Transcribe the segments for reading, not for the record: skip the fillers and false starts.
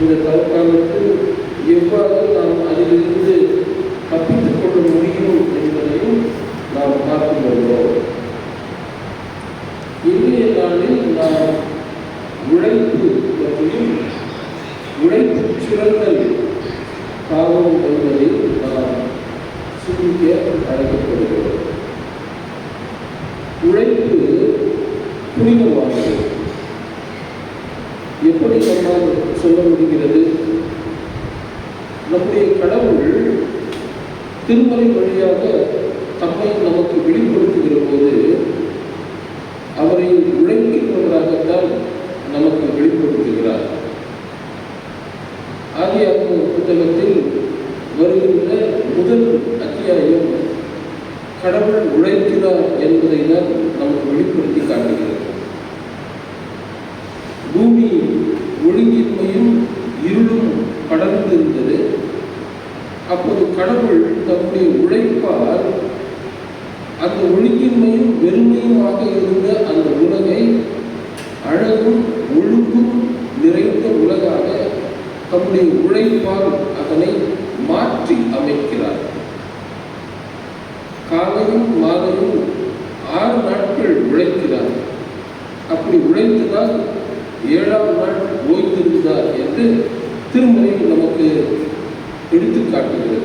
இந்த தவக்காலத்தில் எவ்வாறு நாம் அதிலிருந்து தப்பித்துக் கொள்ள முடியும் என்பதையும் நாம் பார்த்து வருகிறோம். இன்றைய நாளில் நாம் உழைப்பு பற்றியும் உழைப்பு சுரண்டல் பாவம் என்பதை நாம் சிந்திக்க அழைக்கப்படுகிறோம். உழைப்பு புனிதமானது. எப்படி நம்மால் சொல்ல முடிகிறது? நம்முடைய கடவுள் திருமறை வழியாக தம்மை நமக்கு வெளிப்படுத்துகிற போது அவரை உழைக்கின்றவராகத்தான் நமக்கு வெளிப்படுத்துகிறார். ஆதியாகம புத்தகத்தில் வருகின்ற முதல் அத்தியாயம் கடவுள் உழைக்கிறார் என்பதை தான் நமக்கு வெளிப்படுத்தி காட்டுகிறது. பூமி ஒழுங்கின்மையும் இருளும் படர்ந்திருந்தது. அப்போது கடவுள் தம்முடைய உழைப்பால் அந்த ஒழுங்கின்மையும் வெறுமையுமாக இருந்த அந்த உலகை அழகும் ஒழுங்கும் நிறைந்த உலகாக தம்முடைய உழைப்பால் அதனை மாற்றி அமைக்கிறார். காலையும் மாலையும் 6 நாட்கள் உழைக்கிறார். அப்படி உழைத்ததால் 7ஆம் நாள் ஓய்ந்திருந்தார் என்று திருமறை நமக்கு எடுத்து காட்டுகிறது.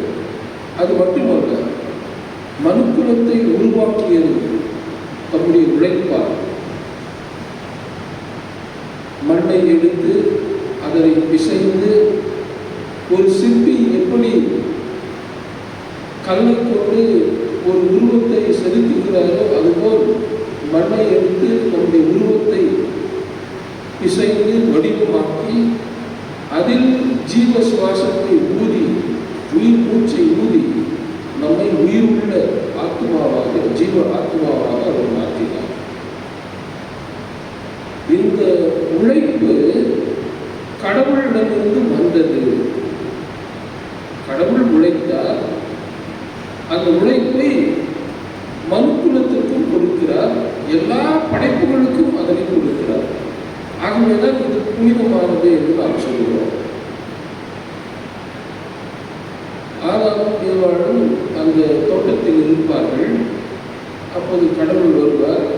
அது மட்டுமல்ல, மனுக்குலத்தை உருவாக்கியது தம்முடைய உழைப்பால். மண்ணை எடுத்து அதனை பிசைந்து ஒரு சிற்பி எப்படி கல்லை கொண்டு ஒரு உருவத்தை செதுக்குகிறாரோ அதுபோல் மண்ணை எடுத்து நம்முடைய உருவத்தை பிசைந்து வடிவமாக்கி அதில் ஜீவ சுவாசத்தை ஊதி உயிர் மூச்சை ஊதி நம்மை உயிருள்ள ஆத்மாவாக ஜீவ ஆத்மாவாக அவர் மாற்றினார். இந்த உழைப்பு கடவுளிடமிருந்து வந்தது. கடவுள் உழைத்தார். அந்த உழைப்பை மனுக்குலத்திற்கும் கொடுக்கிறார். எல்லா படைப்புகளுக்கும் அதனை கொடுக்கிறார். ஆகவேதான் இது புனிதமானது என்று நாம் சொல்கிறோம். ஆதாமும் ஏவாளும் அந்த தோட்டத்தில் இருப்பார்கள். அப்போது கடவுள் வருவார்.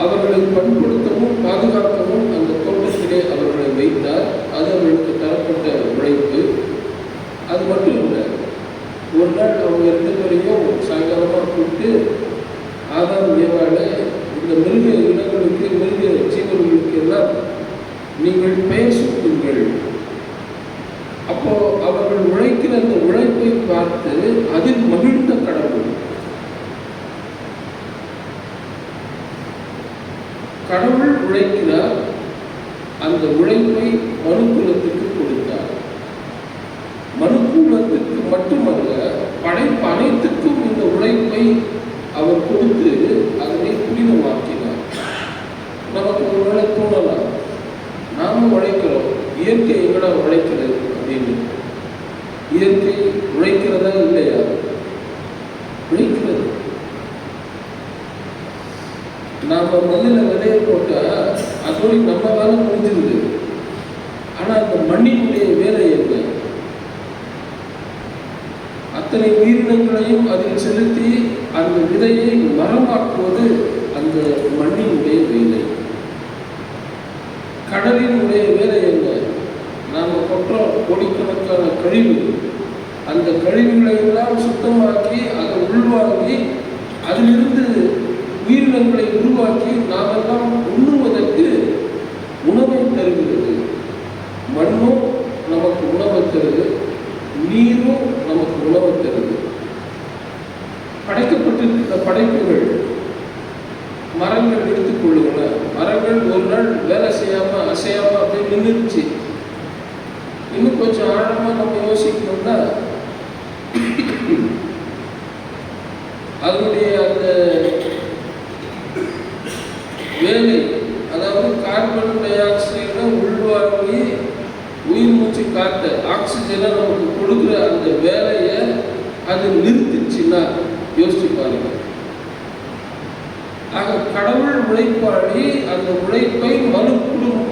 அவர்களை பண்படுத்தவும் பாதுகாக்கவும் அந்த தோட்டத்திலே அவர்களை வைத்தார். அது அவர்களுக்கு தரப்பட்ட உழைப்பு. அது மட்டும் இல்லை, ஒரு நாள் அவங்க 2 பேரையும் சாயங்காலமாக கூப்பிட்டு ஆதாம் ஏவாளை இந்த மிருக இனங்களுக்கு மிருக ஜீவன்களுக்கு எல்லாம் நீங்கள் பெயர் சூட்டுங்கள். அப்போ அவர்கள் உழைக்கிற அந்த உழைப்பை பார்த்து அதில் மகிழ்ந்த கடவுள் உழைக்கிறார். அந்த உழைப்பை மனுக்குலத்துக்கு கொடுத்தார். மனுக்குலத்துக்கு மட்டுமல்ல, படைப்பு அனைத்துக்கும் இந்த உழைப்பை அவர் கொடுத்து அதனை புனிதமாக்கினார். நமக்கு ஒருவேளை தோணலாம், நாம உழைக்கிறோம், இயற்கை எங்கடா உழைக்கிறது அப்படின்னு. இயற்கை உழைக்கிறதா இல்லையா? உழைக்கிறது. நாம மண்ணில் விதைய போட்டா அதோடு நம்ம வேலை முடிஞ்சிருது. ஆனா அந்த மண்ணினுடைய வேலை என்ன? அத்தனை உயிரினங்களையும் அதில் செலுத்தி அந்த விதையை மரமாக்குவது அந்த மண்ணினுடைய வேலை. கடலினுடைய வேலை என்ன? நாம கொற்றோம் கோடிக்கணக்கான கழிவு. அந்த கழிவுகளை எல்லாம் சுத்தமாக்கி அதை உள்வாங்கி அதிலிருந்து உயிரினங்களை உருவாக்கி நாமெல்லாம் உண்ணுவதற்கு உணவை தருகிறது. மண்ணும் நமக்கு உணவை தருது, நீரும் நமக்கு உணவை தருது. படைக்கப்பட்டிருக்கிற படைப்புகள், மரங்கள் எடுத்துக்கொள்ளுங்கள, மரங்கள் ஒரு நாள் வேலை செய்யாம அசையாம அப்படியே நின்றுச்சு. இன்னும் கொஞ்சம் ஆழமா நம்ம யோசிக்கணும்னா அதனுடைய அந்த வேலை, அதாவது கார்பன் டை ஆக்சைடை உள்வாங்கி உயிர் மூச்சு காற்று ஆக்சிஜனை நமக்கு கொடுக்குற அந்த வேலையை அது நிறுத்திச்சுன்னா யோசிச்சு பாருங்க. ஆக கடவுள் உழைப்பாளி அந்த உழைப்பை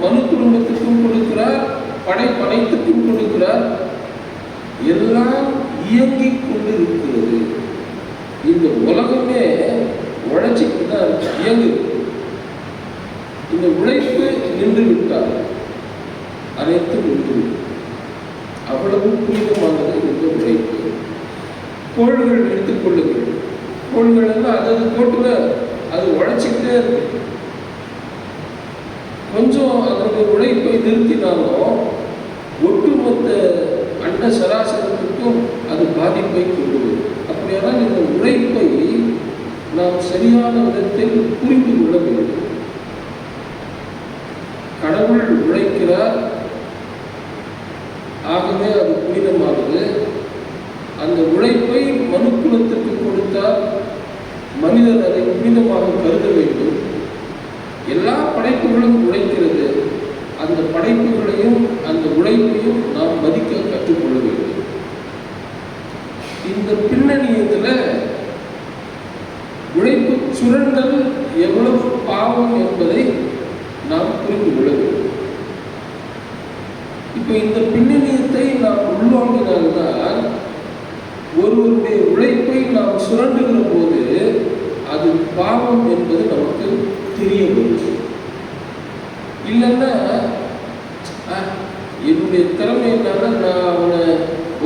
மனு குடும்பத்துக்கும் கொடுக்கிறார், படைப்பனைத்துக்கும் கொடுக்கிறார். எல்லாம் இயங்கிக் கொண்டிருக்கிறது. இந்த உலகமே உழைச்சிட்டு தான் இயங்குது. இந்த உழைப்பு நின்று விட்டால் அனைத்தும் நின்று. அவ்வளவு புனிதமானது இந்த உழைப்பு. கோள்கள் எடுத்துக்கொள்ளுங்கள். கோள்கள் எல்லாம் அதாவது கோட்டுல அது உழைச்சிக்கிட்டே இருக்கு. கொஞ்சம் அதனுடைய உழைப்பை நிறுத்தினாலும் ஒட்டுமொத்த அண்ட சராசரத்துக்கும் அது பாதிப்பை கொள்ளும். அப்படியானால் இந்த உழைப்பை நாம் சரியான விதத்தில் புரிந்து கொள்ள வேண்டும். கடவுள் உழைக்கிறார், ஆகவே அது புனிதமானது. அந்த உழைப்பை மனுக்குலத்திற்கு கொடுத்தால் மனிதர் அதை புனிதமாக கருத வேண்டும். எல்லா படைப்புகளும் உழைக்கிறது. அந்த படைப்புகளையும் அந்த உழைப்பையும் நாம் மதிக்க கற்றுக்கொள்ள வேண்டும். இந்த பின்னணியத்தில் உழைப்பு சுரண்டல் எவ்வளவு பாவம் என்பதை நாம் புரிந்து கொள்ள வேண்டும். இப்ப இந்த பின்னணியத்தை நாம் உள்வாங்கினால்தான் ஒருவருடைய உழைப்பை நாம் சுரண்டுகிற போது அது பாவம் என்பது நமக்கு தெரிய வரும். இல்லைன்னா என்னுடைய திறமை என்னன்னா நான் அவனை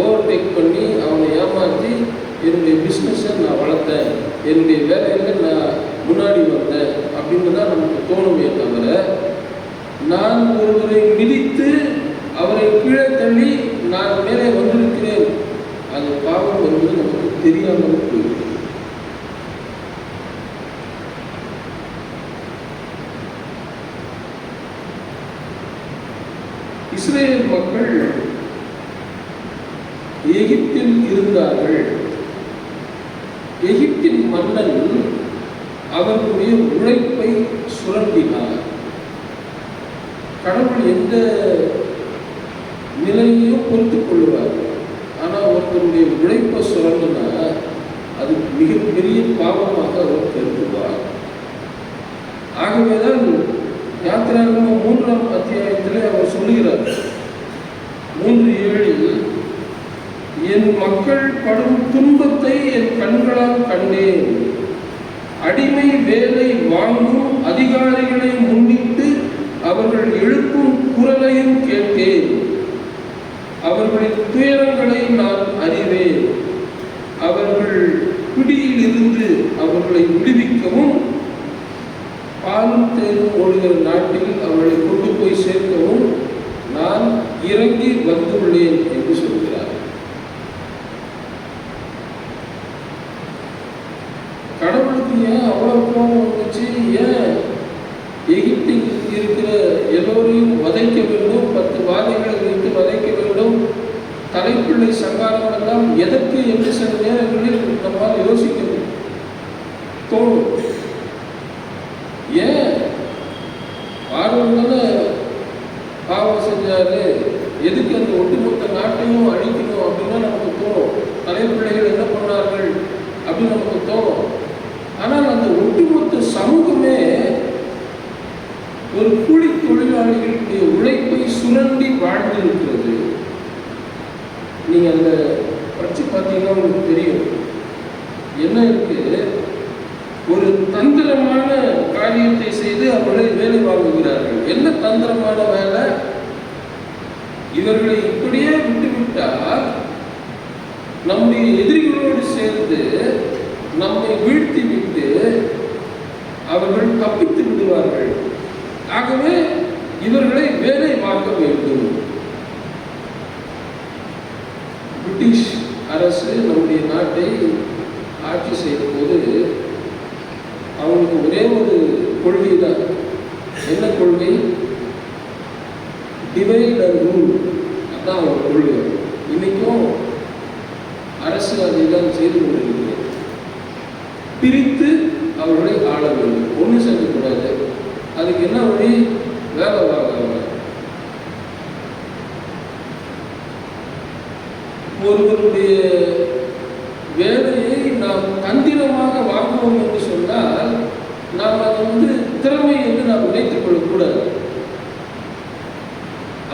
ஓவர்டேக் பண்ணி அவனை ஏமாற்றி என்னுடைய பிஸ்னஸை நான் வளர்த்தேன், என்னுடைய வேலையில் நான் முன்னாடி வந்தேன் அப்படின்னு தான் நமக்கு தோணுமே தவிர, நான் ஒருவரை மிதித்து அவரை கீழே தள்ளி நான் மேலே வந்திருக்கிறேன் அது பாவம் என்பது நமக்கு தெரியாமல் போயிருக்கு. இஸ்ரேல் மக்கள் எகிப்தில் இருந்தார்கள். எகிப்தின் மன்னன் அவர்களுடைய உழைப்பை சுரண்டினார். கடவுள் எந்த நிலையையும் பொறுத்துக் கொள்வார். ஆனால் ஒருத்தருடைய உழைப்பை சுரண்டினா அது மிகப்பெரிய பாவமாக அவர் கருதுவார். ஆகவேதான் யாத்திராகமம் 3ஆம் அத்தியாயத்திலே அவர் சொல்லுகிறார், 3:7, என் மக்கள் படும் துன்பத்தை என் கண்களால் கண்டேன். அடிமை வேலை வாங்கும் அதிகாரிகளை முன்னிட்டு அவர்கள் எழுப்பும் குரலையும் கேட்டேன். அவர்களின் துயரங்களை நான் அறிவேன். அவர்கள் பிடியில் இருந்து அவர்களை விடுவிக்கவும் பாலும் தேனும் ஓடுகிற நாட்டில் அவர்களை கொண்டு போய் சேர்க்கவும் நான் இறங்கி வந்துள்ளேன் என்று சொல்கிறார். கடவுளுக்கு ஏன் அவ்வளவு கோபம் வந்துச்சு? ஏன் எகிப்தில் இருக்கிற எல்லோரையும் வதைக்க வேண்டும், 10 வாதைகளை வைத்து வதைக்க வேண்டும், தலைப்பிள்ளை சங்காரம் எல்லாம் எதற்கு என்று சில நேரங்களில் நம்மால் யோசிக்க தோணும். ஏன் பார்வன் பாவம் செஞ்சாரு, எதுக்கு அந்த ஒட்டுமொத்த நாட்டையும் அழிக்கணும் அப்படின்னா நமக்கு தோணும். தலைப்பிள்ளைகள் என்ன பண்ணார்கள் அப்படின்னு நமக்கு தோணும். ஆனால் அந்த ஒட்டுமொத்த சமூகமே ஒரு கூலி தொழிலாளிகளுடைய உழைப்பை சுரண்டி வாழ்ந்திருக்கிறது. நீங்க அந்த படிச்சு பார்த்தீங்கன்னா உங்களுக்கு தெரியும் என்ன இருக்கு. ஒரு தந்திரமான காரியத்தை செய்து அவர்களை வேலை வாங்குகிறார்கள். என்ன தந்திரமான வேலை? இவர்களை இப்படியே விட்டுவிட்டால் நம்முடைய எதிரிகளோடு சேர்ந்து நம்மை வீழ்த்தி விட்டு அவர்கள் தப்பித்து விடுவார்கள். ஆகவே இவர்களை வேலை வாங்க வேண்டும். பிரிட்டிஷ் அரசு நம்முடைய நாட்டை ஆட்சி செய்த போது அவங்களுக்கு ஒரே ஒரு கொள்கை தான். என்ன கொள்கை? Divide and rule. அதுதான் அவங்க கொள்கை. இன்னைக்கும் அரசு அதை தான் செய்து கொண்டிருக்கிறது. பிரித்து அவர்களை ஆள வேண்டும், ஒன்று சேர்க்கக்கூடாது. அதுக்கு என்ன வழி? வேலை வாங்க. ஒருவருடைய வேலையை நாம் தந்திரமாக வாங்குவோம் என்று சொன்னால் நாம் அதை திறமை என்று நாம் நினைத்துக் கொள்ளக்கூடாது.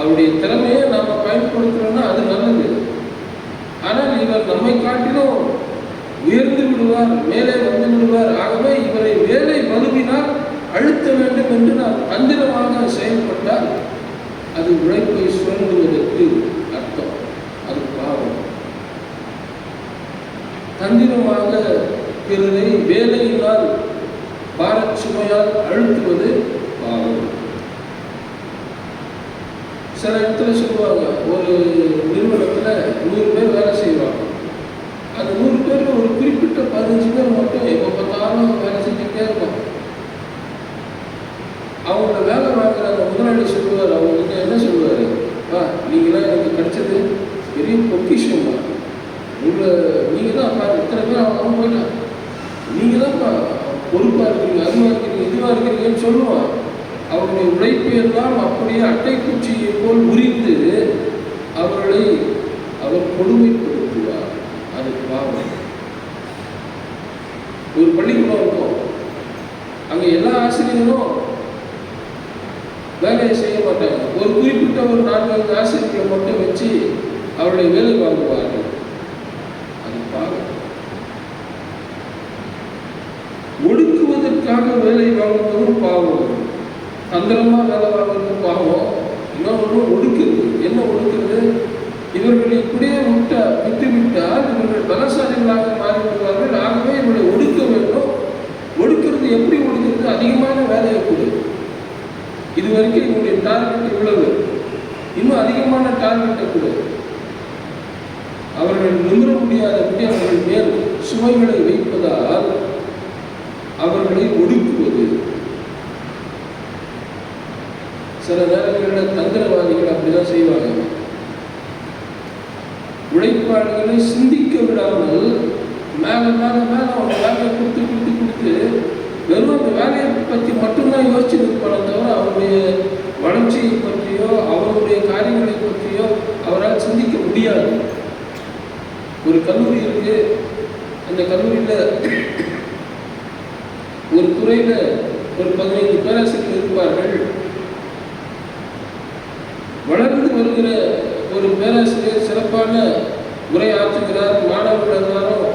அவருடைய திறமையை நாம் பயன்படுத்துகிறோம்னா அது நல்லது. ஆனால் இவர் நம்மை காட்டிலும் உயர்ந்து விடுவார், மேலே வந்து விடுவார். ஆகவே இவரை வேலை வலுவினால் அழுத்த வேண்டும் என்று நாம் தந்திரமாக செயல்பட்டால் அது உழைப்பை சுரண்டுவதற்கு அர்த்தம். அது பாவம். தந்திரமாக பிறரை வேலையினால் பாரச் சுமையால் அழுத்துவது பாவம். சில இடத்துல சொல்லுவாங்க, ஒரு நிறுவனத்தில் 100 பேர் வேலை செய்வாங்க. அந்த 100 பேரில் ஒரு குறிப்பிட்ட 15 பேர் மட்டும் எப்போ பார்த்தாலும் வேலை செஞ்சுக்கிட்டே இருப்பாங்க. அவங்கள வேலை வாங்குற அந்த முதலாளி சொல்லுவார், அவங்ககிட்ட என்ன சொல்லுவார், நீங்களாம் எனக்கு கிடைச்சது பெரிய பொக்கிஷம் தான், நீங்கள் தான் பாரு, இத்தனை பேர் அவங்க போயிட்டான், நீங்கள் தான் பொறுப்பாக இருக்கிறீங்க, அதுவாக இருக்கிறீங்க, இதுவாக இருக்கிறீங்கன்னு சொல்லுவான். அவருடைய உழைப்பையெல்லாம் அப்படியே அட்டைக்குச்சியை போல் உரிந்து அவர்களை அவர் கொடுமைப்படுத்துவார். அது பாவம். ஒரு பள்ளிக்கூடம் இருக்கும், அங்கே எல்லா ஆசிரியர்களும் வேலையை செய்ய மாட்டாங்க. ஒரு குறிப்பிட்ட ஒரு 4-5 ஆசிரியர்களை மட்டும் வச்சு அவருடைய வேலை வாங்குவார்கள். அது பாவம். ஒடுக்குவதற்காக வேலை வாங்குவதும் பாவம். தந்திரமா வேலை வாங்குறதும் பாவம். இன்னொன்று ஒடுக்குறது. என்ன ஒடுக்குறது? இவர்கள் இப்படியே விட்டுவிட்டால் இவர்கள் பலசாலிகளாக மாறிவிடுவார்கள். ஆகவே இவர்களை ஒடுக்க வேண்டும். ஒடுக்கிறது எப்படி ஒடுக்கிறது? அதிகமான வேலையை கொடு. இது வரைக்கும் இவங்களுடைய டார்கெட் இவ்வளவு, இன்னும் அதிகமான டார்கெட்டை கொடு. அவர்கள் நிமிர முடியாதபடி அவர்கள் மேல் சுமைகளை வைப்பதால் அவர்களை ஒடுக்குவது. சில நேரங்களில் தந்திரவாதிகள் அப்படிதான் செய்வாங்க. உழைப்பாளர்களை சிந்திக்க விடாமல் மேல மேல மேல அவங்க வேலையை கொடுத்து வெறும் அந்த வேலையை பற்றி மட்டும்தான் யோசிச்சுட்டு இருப்பாங்க. தவிர அவருடைய வளர்ச்சியை பற்றியோ அவருடைய காரியங்களை பற்றியோ அவரால் சிந்திக்க முடியாது. ஒரு கல்லூரி இருக்கு, அந்த கல்லூரியில் ஒரு துறையில் ஒரு 15 பேராசிரியர்கள் இருப்பார்கள். வளர்ந்து வருகிற ஒரு பேராசிரியர் சிறப்பான உரை ஆற்றுகிறார், மாணவர்கள் எல்லாரும்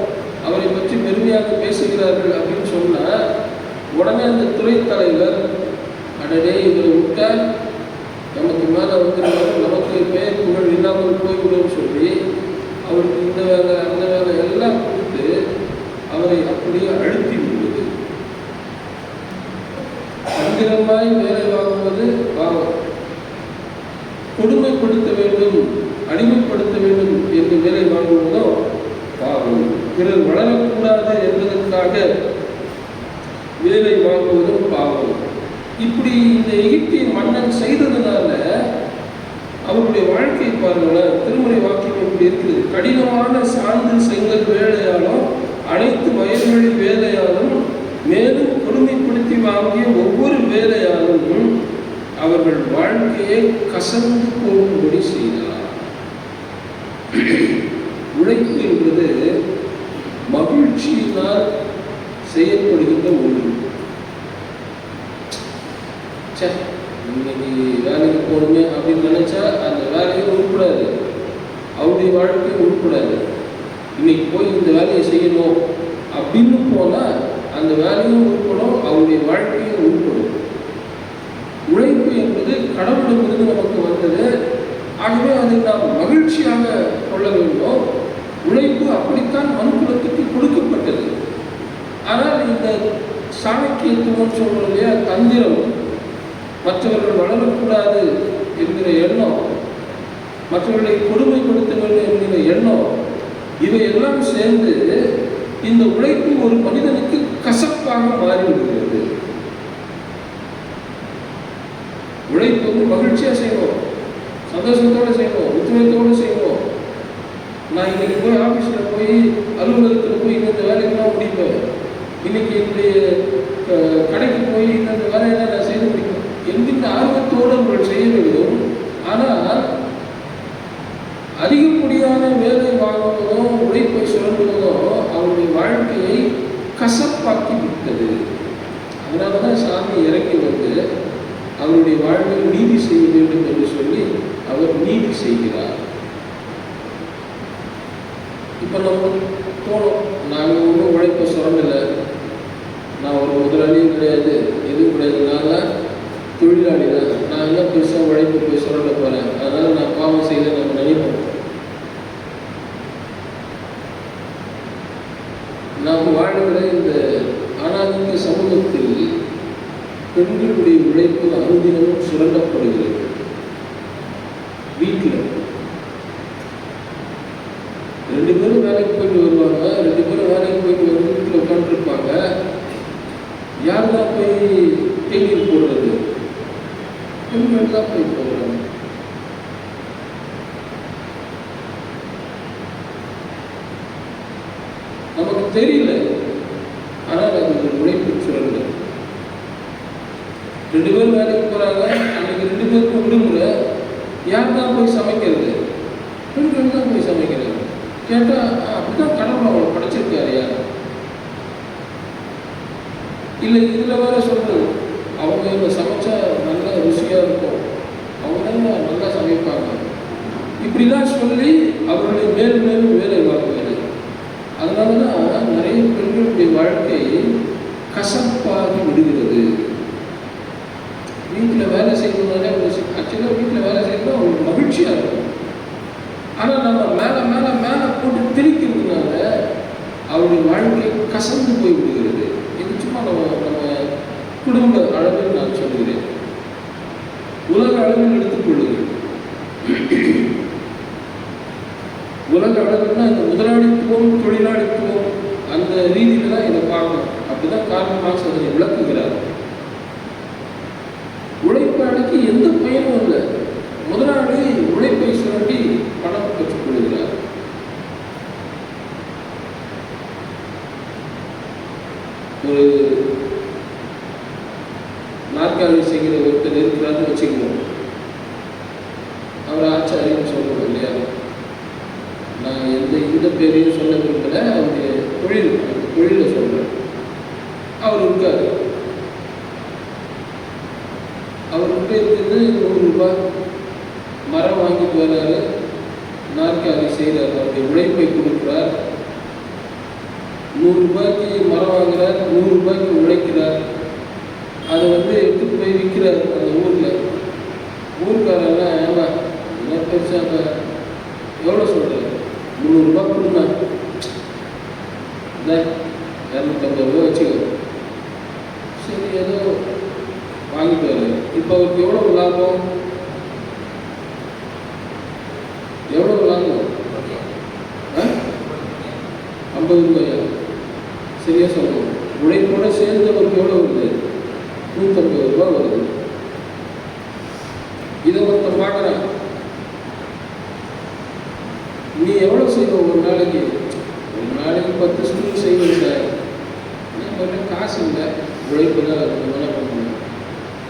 அவரை பற்றி பெருமையாக பேசுகிறார்கள் அப்படின்னு சொன்னால் உடனே அந்த துறை தலைவர், அடடே இவரை விட்டா நமக்கு மேலே வந்துருவாரு, நமக்கு பெயர் புகழ் இல்லாமல் போய்விடும் சொல்லி அவருக்கு இந்த வேலை அந்த வேலை எல்லாம் கொடுத்து அவரை அப்படியே அழுத்தி விடுவது. தந்திரமாய் வேலை வாங்குவது பாவம். கொடுமைப்படுத்த வேண்டும், அடிமைப்படுத்த வேண்டும் என்று வேலை வாங்குவதோ பாவம். பிறர் வளரக்கூடாது என்பதற்காக வேலை வாங்குவதும் பாவம். இப்படி இந்த எகிப்திய மன்னன் செய்ததுனால அவருடைய வாழ்க்கையை பாருங்களேன். திருமுறை வாக்கியம் இப்படி இருக்குது, கடினமான சாந்து செங்கல் வேலையாலும் அனைத்து வயல்வெளி வேலையாலும் மேலும் கொடுமைப்படுத்தி வாங்கிய ஒவ்வொரு வேலையாலும் அவர்கள் வாழ்க்கையை கசந்து போகும்படி செய்தார். உழைப்பு என்பது மகிழ்ச்சியினால் செய்யப்படுகின்ற ஒன்று. இன்னைக்கு வேலைக்கு போகணுமே அப்படின்னு நினைச்சா அந்த வேலையும் உருப்படாது, அவருடைய வாழ்க்கையும் உருப்படாது. இன்னைக்கு போய் இந்த வேலையை செய்யணும் அப்படின்னு போனால் அந்த வேலையும் உருப்படும், அவருடைய வாழ்க்கையும் உருப்படும். உழைப்பு என்பது கடவுளிடமிருந்து நமக்கு வந்தது. ஆகவே அதை நாம் மகிழ்ச்சியாக கொள்ள வேண்டும். உழைப்பு அப்படித்தான் மனுக்குலத்துக்கு கொடுக்கப்பட்டது. ஆனால் இந்த சாணக்கியத்துவம் சொல்றோம் இல்லையா, தந்திரம், மற்றவர்கள் வளரக்கூடாது என்கிற எண்ணம், மற்றவர்களை கொடுமைப்படுத்த வேண்டும் என்கிற எண்ணம், இவையெல்லாம் சேர்ந்து இந்த உழைப்பு ஒரு மனிதனுக்கு கசப்பாக மாறிவிடுகிறது. உழைப்பு வந்து மகிழ்ச்சியாக செய்யணும், சந்தோஷத்தோடு செய்யணும், உத்வேகத்தோடு செய்யணும். நான் இன்னைக்கு போய் ஆஃபீஸில் போய் அலுவலகத்தில் போய் இந்த வேலைக்கெல்லாம் முடிப்பேன், இன்னைக்கு என்னுடைய கடைக்கு போய் இந்த வேலையெல்லாம் நான் செய்து முடிப்பேன் என்கின்ற ஆர்வத்தோடு அவர்கள் செய்ய வேண்டும். ஆனால் அதிகப்படியான வேலை வாங்குவதும் உழைப்பை சுரண்டுவதும் அவருடைய வாழ்க்கையை கசப்பாக்கி விட்டது. அதனால தான் சாமி இறங்கி வந்து அவருடைய வாழ்வில் நீதி செய்ய வேண்டும் என்று சொல்லி தொழில் செய்கிறார். இப்போ நம்ம தோணும், நாங்கள் ஒன்றும் உழைப்பை சுரண்டலை, நான் ஒரு முதலாளியும் கிடையாது, எதுவும் கிடையாது, நான் தான் தொழிலாளி தான், நான் என்ன பெருசாக உழைப்பு போய் சுரண்ட போகிறேன், அதனால் நான் பாவம் செய்ய நம்ம நினைப்போம். நாம் வாழ்கிற இந்த ஆணாதிக்க சமூகத்தில் பெண்களுடைய உழைப்பு அனுதினமும் சுரண்டப்படுகிறது. வீட்டில் 2 பேரும் வேலைக்கு போயிட்டு வருவாங்க, 2 பேரும் வேலைக்கு போயிட்டு வந்து வீட்டில் உட்காந்துருப்பாங்க. யார் தான் போய் தேநீர் போடுறது? பெண்கள் தான் போய் போடுறாங்க. நமக்கு தெரியல, ஆனால் அது ஒரு உழைப்பு சுரண்டல். 2 பேரும் வேலைக்கு போகிறாங்க, அன்னைக்கு 2 பேருக்கும் விடுமுறை. யார் தான் போய் சமைக்கிறது? பெண்கள் தான் போய் சமைக்கிறது. கேட்டால் அப்படிதான் கடவுள் அவளை படைச்சிருக்காரு. யார் இல்லை, இதில் வேற சொல்றது, அவங்க இவங்க சமைச்சா நல்லா ருசியாக இருக்கும், அவங்க நல்லா சமைப்பாங்க, இப்படிலாம் சொல்லி அவர்களை மேலும் மேலும் வேலை வாங்குவது. அதனால தான் நிறைய பெண்களுடைய வாழ்க்கை கசப்பாகி விடுகிறது. வீட்டில் வேலை செய்யணும்னாலே ஆக்சுவலாக வீட்டில் வேலை செய்யணும் அவங்களுக்கு மகிழ்ச்சியாக இருக்கும். ஆனால் நம்ம மேலே மேலே மேலே போட்டு திரிக்கிறதுனால அவருடைய வாழ்க்கை கசந்து போய் விடுகிறது. இது சும்மா நம்ம குடும்ப அளவில் நான் சொல்கிறேன். உலக அளவில் எடுத்துக்கொள்ளுங்கள். உலக அளவுன்னா இந்த முதலாளித்துவம் தொழிலாளித்துவம் அந்த ரீதியில தான் இதை பார்க்கணும். அப்படிதான் கார்ல் மார்க்ஸ் அதனை விளக்குகிறார். உழைப்பாளிக்கு எந்த பயனும் இல்லை. முதலாளி உழைப்பை சுரண்டி பணம் பெற்றுக் கொள்கிறார். ஒரு நாற்காலி செய்கிற ஒருத்தர் இருக்கிறார்னு வச்சுக்குவோம். அவர் ஆச்சாரியன்னு சொல்றோம் இல்லையா? நான் இந்த பேரையும் சொல்ல விரும்பல, அவருடைய தொழிலை சொல்றேன். அவர் இருக்காரு, அவர்கிட்ட இருக்கிறது 100 ரூபாய். மரம் வாங்கிட்டு வர்றாரு, நாற்காலி செய்கிறார், அவருடைய உழைப்பை கொடுக்குறார். 100 ரூபாய்க்கு மரம் வாங்குறார், 100 ரூபாய்க்கு உழைக்கிறார். அதை எடுத்துட்டு போய் விற்கிறார் அந்த ஊரில். ஊருக்காரெல்லாம் ஏமா என்ன பெருசாக எவ்வளோ சொல்கிறார்? 300 ரூபாய் கொடுங்க, இல்லை 250 ரூபா வச்சுக்கோ. சரி, ஏதோ வாங்கிட்டு வர. இப்போ அவருக்கு எவ்வளோ லாபம்? எவ்வளோ லாபம்? 50 ரூபாயா? சரியா சொல்லுவோம். உழைப்போட சேர்ந்து அவருக்கு எவ்வளோ வருது? 150 ரூபா வருது. இதை ஒருத்தர் பார்க்குறான், நீ எவ்வளோ செய்வோம் ஒரு நாளைக்கு? 10 ஸ்கூல் செய்வோம் சார். கொஞ்சம் காசு இல்லை, உழைப்பு தான் என்ன பண்ணணும்.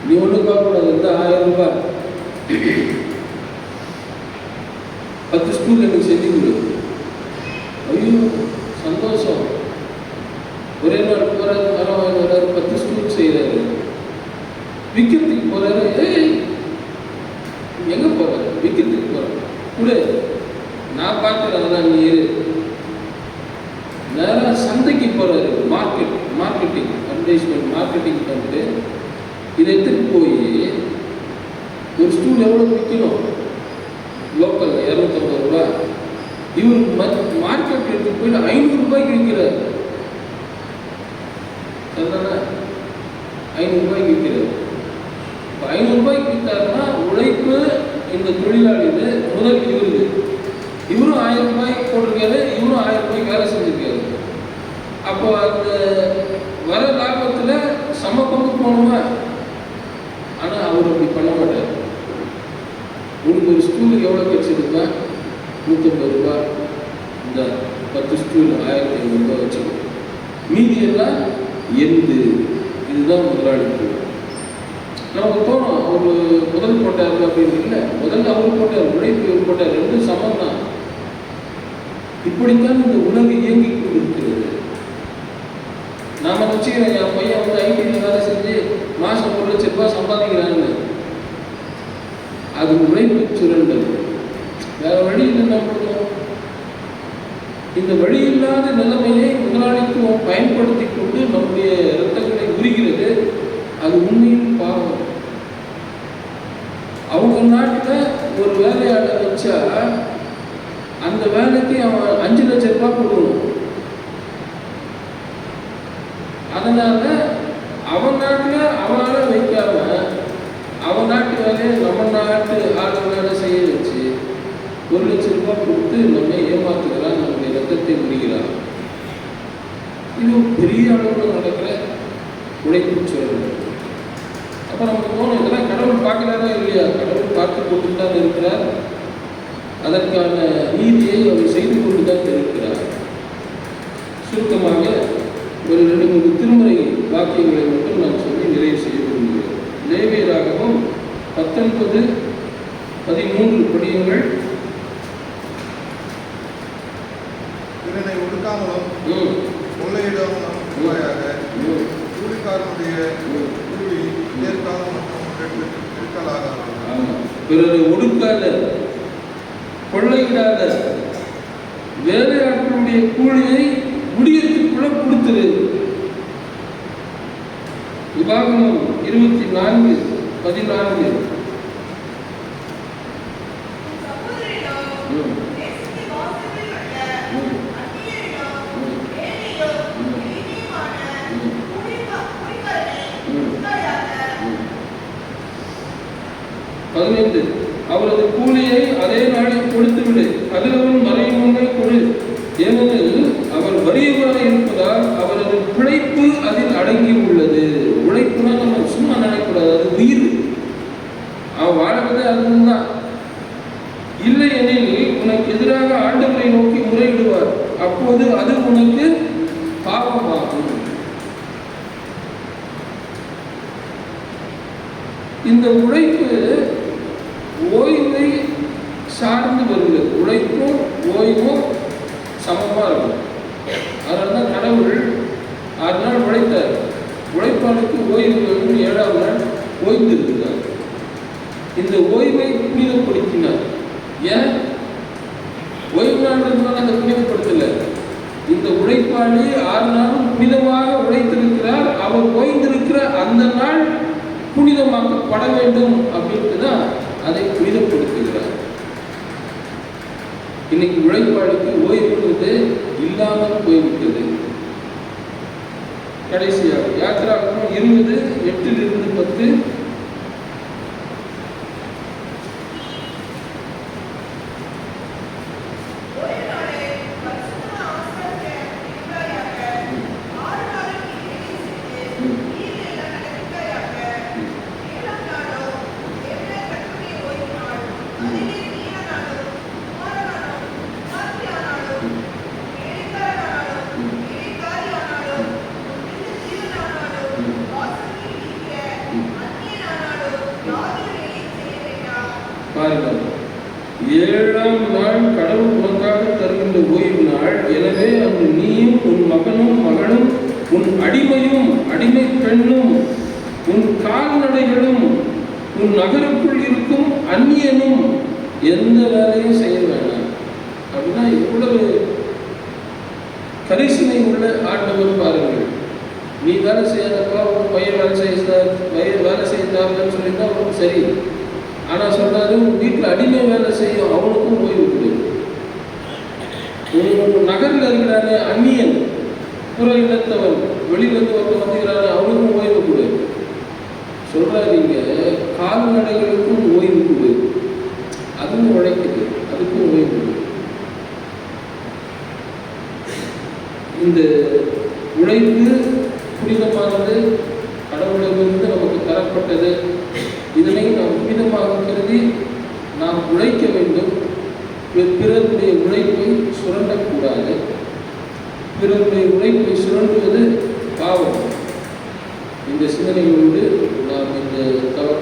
நீ ஒன்றும் பார்க்கக்கூடாது, இந்த 1000 ரூபாய் 10 ஸ்கூல் எனக்கு செஞ்சு கொடு. ஐயோ சந்தோஷம். ஒரே நாள் போகிறாரு, மரம் வாங்கி வர்றாரு, 10 ஸ்கூல் செய்கிறாரு, விற்கிறதுக்கு போகிறாரு. எங்கே போகிறாரு? விற்கிறதுக்கு போகிறாரு. கூட நான் பார்க்குறேன், அதெல்லாம் நீ இரு. நேராக சந்தைக்கு போகிறாரு. மார்க்கெட்டிங் அட்வர்டைஸ்மெண்ட் மார்க்கெட்டிங் பண்ணிட்டு இதை எடுத்துட்டு போய் ஒரு ஸ்டூல் எவ்வளோ விற்கணும்? லோக்கல் 250 ரூபா. இவருக்கு மார்க்கெட் எடுத்துட்டு போய் 500 ரூபாய்க்கு விற்கிறார். சரிதானே? 500 ரூபாய்க்கு விற்கிறார். இப்போ 500 ரூபாய்க்கு விற்றாருன்னா உழைப்பு இந்த தொழிலாளிது முதல் இவருது. இவரும் 1000 ரூபாய்க்கு போட்டிருக்காரு, இவரும் 1000 ரூபாய்க்கு வேலை செஞ்சிருக்காரு. அப்போ அந்த வர லாபத்தில் சம பங்கு போகணுமா? ஆனால் அவர் அப்படி பண்ண மாட்டார். உனக்கு ஒரு ஸ்டூலுக்கு எவ்வளோ கிடைச்சிருக்கா? 150 ரூபா. இந்த 10 ஸ்டூல் 1500 ரூபா வச்சுக்கோ, மீதி எல்லாம் எந்து. இதுதான் முதலாளித்துவம். நமக்கு தோணும் அவர் முதல் போட்டார் அப்படின்னு. இல்லை, முதல்ல அவர் போட்டார், உழைப்பு இவர் போட்டார், ரெண்டும் சமம் தான். இப்படித்தான் இந்த உலகம் இயங்கி கொண்டிருக்கிறது. நாம நினச்சிக்கிறேன், என் பையன் ஐடியில் வேலை செஞ்சு மாதம் 1 லட்சம் ரூபாய் சம்பாதிக்கிறான்னு. அது உழைப்பு சுரண்டல். வேற வழி இல்லை. நம்மளும் இந்த வழி இல்லாத நிலைமையை முதலாளித்துவம் பயன்படுத்தி கொண்டு நம்முடைய இரத்தங்களை உரிகிறது. அது உண்மையில் பாவம். அவங்க நாட்டில் ஒரு வேலையாளர் வச்சா அந்த வேலைக்கு அவன் 5 லட்சம் ரூபாய் கொடுக்கணும். அதனால அவன் நாட்டில் அவனால் வைக்காம அவன் நாட்டு வேலையை நம்ம நாட்டு ஆள் வேலை செய்ய வச்சு 1 லட்சம் ரூபாய் கொடுத்து நம்ம ஏமாத்துகிறான், நம்முடைய ரத்தத்தை உரிகிறான். இது பெரிய அளவில் நடக்கிற உழைப்பு சூழல். அப்போ நமக்கு தோணும், இதெல்லாம் கடவுள் பார்க்கிறாரா இல்லையா? கடவுள் பார்த்து கொண்டு தான் இருக்கிறார். அதற்கான நீதியை அவர் செய்து கொண்டு தான் இருக்கிறார். சுருக்கமாக ஒரு 2-3 திருமுறை வாக்கியங்களை மட்டும் நான் சொல்லி நிறைவு செய்ய விரும்புகிறேன். லேவியராகவும் 19:13 படியுங்கள். இதனை ஒடுக்காமலும் கொள்ளையிடாமலும் கூலிக்காரனுடைய கூலி ஏற்கால மற்றும் எடுக்கலாக. பிறரை ஒடுக்காத, கொள்ளையிடாத, வேலையாட்களுடைய கூலியை முடியத்துக்குள்ள கொடுத்துரு. உபாகமம் 24:14. அவரது கூலியை அதே நாளில் கொடுத்து விடு, அதிலவன் மறைமுகங்களை கொடு. ஏனெனில் அவர் வறியவராக இருப்பதால் அவரது பிழைப்பு அதில் அடங்கி உள்ளது. உழைப்புனா நம்ம சும்மா நினைக்கூடாது, அது உயிர். அவன் வாழ்வதே அதுதான். இல்லை எனில் உனக்கு எதிராக ஆண்டவரை நோக்கி முறையிடுவார், அப்போது அது உனக்கு பாவமாகும். இந்த உழைப்பு ஓய்வை சார்ந்து வருகிறது. உழைப்பும் ஓய்வும் சமமாக இருக்கும். அதனால தான் கடவுள் 6 நாள் உழைத்தார். உழைப்பாளுக்கு ஓய்வு வேணும், 7ஆம் நாள் ஓய்ந்து இருக்கிறார். இந்த ஓய்வை புனிதப்படுத்தினார். ஏன் ஓய்வு நாள் இருந்தாலும் அதை புனிதப்படுத்தல. இந்த உழைப்பாளி 6 நாளும் புனிதமாக உழைத்திருக்கிறார். அவர் ஓய்ந்திருக்கிற அந்த நாள் புனிதமாக்கப்பட வேண்டும் அப்படின்ட்டு தான் அதை புனிதப்படுத்துகிறார். இன்னைக்கு உழைப்பாளிக்கு ஓய்வுன்றது இல்லாமல் போய்விட்டது. கடைசியாக யாத்திராகமம் 20:8-10. பாருங்கள், 7ஆம் நாள் கடவுள் உனக்காக தருகின்ற ஓய்வு நாள். எனவே அன்று நீயும் உன் மகனும் மகளும் உன் அடிமையும் அடிமை பெண்ணும் உன் கால்நடைகளும் உன் நகருக்குள் இருக்கும் அந்நியனும் எந்த வேலையும் செய்ய வேண்டாம். அப்படின்னா எவ்வளவு கரிசனை உள்ள ஆண்டவர் பாருங்கள். நீ வேலை செய்யாதப்பா, உன் பையன் வேலை செய்தாங்கன்னு சொல்லியிருந்தா அவனுக்கு சரி. ஆனால் சொல்றாரு, உன் வீட்டில் அடிமை வேலை செய்யும் அவனுக்கும் ஓய்வு கொடு. உன் நகரில் இருக்கிறானே அந்நியன், புற இனத்தவன், வெளியிலிருந்து வந்துக்கிறானே அவனுக்கும் ஓய்வு கொடு. சொல்றாதீங்க, கால்நடைகளுக்கும் ஓய்வு கொடு. அதுவும் உழைக்குது, அதுக்கும் ஓய்வு கொடு. இந்த உழைப்பு புனிதமானது, கடவுளிடமிருந்து நமக்கு தரப்பட்டது. இதனை நாம் புனிதமாக கருதி நாம் உழைக்க வேண்டும். பிறருடைய உழைப்பை சுரண்டக்கூடாது. பிறருடைய உழைப்பை சுரண்டுவது பாவம். இந்த சிந்தனைகளோடு நாம் இந்த தவறு